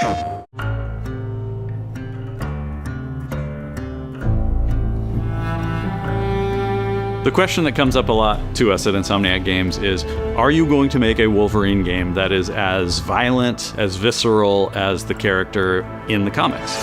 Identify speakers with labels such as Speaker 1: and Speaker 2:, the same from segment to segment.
Speaker 1: The question that comes up a lot to us at Insomniac Games is, are you going to make a Wolverine game that is as violent, as visceral as the character in the comics?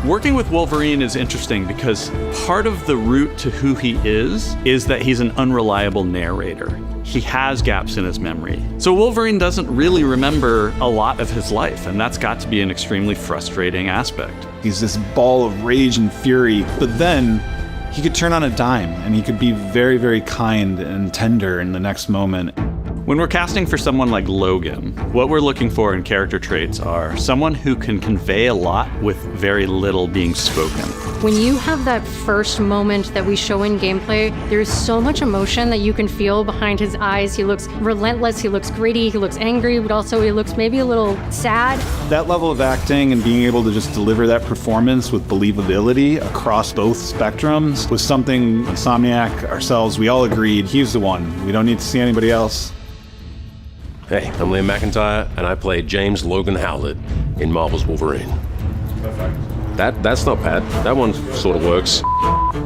Speaker 1: Working with Wolverine is interesting because part of the route to who he is that he's an unreliable narrator. He has gaps in his memory. So Wolverine doesn't really remember a lot of his life, and that's got to be an extremely frustrating aspect.
Speaker 2: He's this ball of rage and fury, but then he could turn on a dime, and he could be very, very kind and tender in the next moment.
Speaker 1: When we're casting for someone like Logan, what we're looking for in character traits are someone who can convey a lot with very little being spoken.
Speaker 3: When you have that first moment that we show in gameplay, there's so much emotion that you can feel behind his eyes. He looks relentless, he looks gritty, he looks angry, but also he looks maybe a little sad.
Speaker 2: That level of acting and being able to just deliver that performance with believability across both spectrums was something Insomniac, ourselves, we all agreed he's the one. We don't need to see anybody else.
Speaker 4: Hey, I'm Liam McIntyre, and I play James Logan Howlett in Marvel's Wolverine. That's not bad. That one sort of works.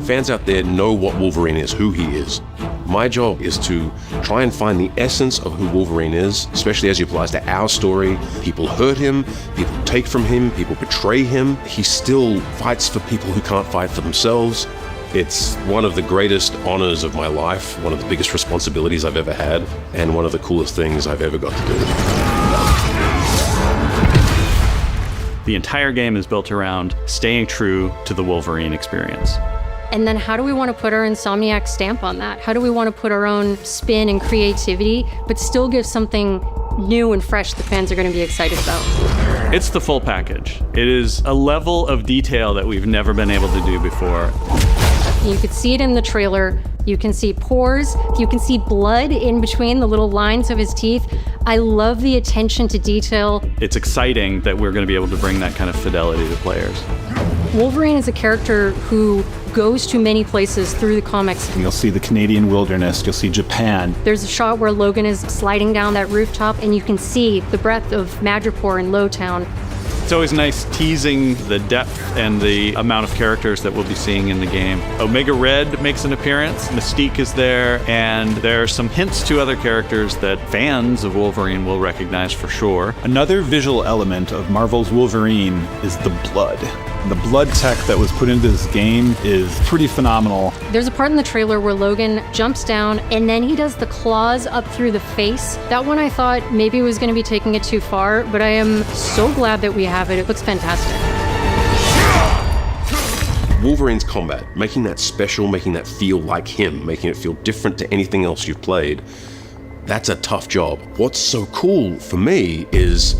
Speaker 4: Fans out there know what Wolverine is, who he is. My job is to try and find the essence of who Wolverine is, especially as he applies to our story. People hurt him, people take from him, people betray him. He still fights for people who can't fight for themselves. It's one of the greatest honors of my life, one of the biggest responsibilities I've ever had, and one of the coolest things I've ever got to do.
Speaker 1: The entire game is built around staying true to the Wolverine experience.
Speaker 3: And then how do we want to put our Insomniac stamp on that? How do we want to put our own spin and creativity, but still give something new and fresh the fans are going to be excited about?
Speaker 1: It's the full package. It is a level of detail that we've never been able to do before.
Speaker 3: You could see it in the trailer. You can see pores. You can see blood in between the little lines of his teeth. I love the attention to detail.
Speaker 1: It's exciting that we're going to be able to bring that kind of fidelity to players.
Speaker 3: Wolverine is a character who goes to many places through the comics.
Speaker 2: You'll see the Canadian wilderness, you'll see Japan.
Speaker 3: There's a shot where Logan is sliding down that rooftop and you can see the breadth of Madripoor and Lowtown.
Speaker 1: It's always nice teasing the depth and the amount of characters that we'll be seeing in the game. Omega Red makes an appearance, Mystique is there, and there are some hints to other characters that fans of Wolverine will recognize for sure.
Speaker 2: Another visual element of Marvel's Wolverine is the blood. The blood tech that was put into this game is pretty phenomenal.
Speaker 3: There's a part in the trailer where Logan jumps down and then he does the claws up through the face. That one I thought maybe was going to be taking it too far, but I am so glad that we have it. It looks fantastic.
Speaker 4: Wolverine's combat, making that special, making that feel like him, making it feel different to anything else you've played, that's a tough job. What's so cool for me is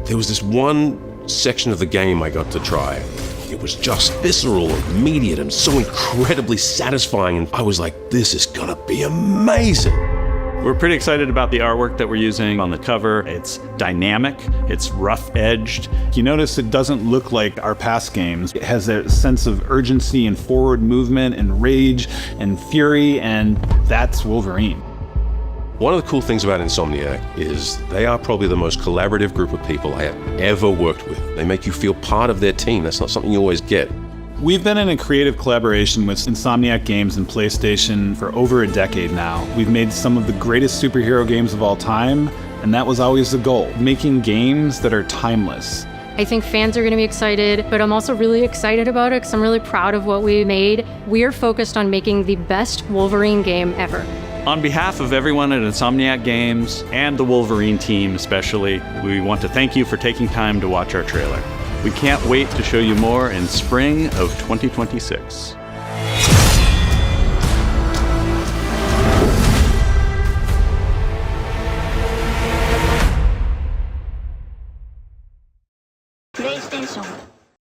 Speaker 4: there was this one section of the game I got to try. It was just visceral and immediate and so incredibly satisfying, and I was like, this is gonna be amazing.
Speaker 1: We're pretty excited about the artwork that we're using on the cover. It's dynamic, it's rough-edged.
Speaker 2: You notice it doesn't look like our past games. It has that sense of urgency and forward movement and rage and fury, and that's Wolverine.
Speaker 4: One of the cool things about Insomniac is they are probably the most collaborative group of people I have ever worked with. They make you feel part of their team. That's not something you always get.
Speaker 2: We've been in a creative collaboration with Insomniac Games and PlayStation for over a decade now. We've made some of the greatest superhero games of all time, and that was always the goal, making games that are timeless.
Speaker 3: I think fans are going to be excited, but I'm also really excited about it because I'm really proud of what we made. We are focused on making the best Wolverine game ever.
Speaker 1: On behalf of everyone at Insomniac Games and the Wolverine team especially, we want to thank you for taking time to watch our trailer. We can't wait to show you more in spring of 2026.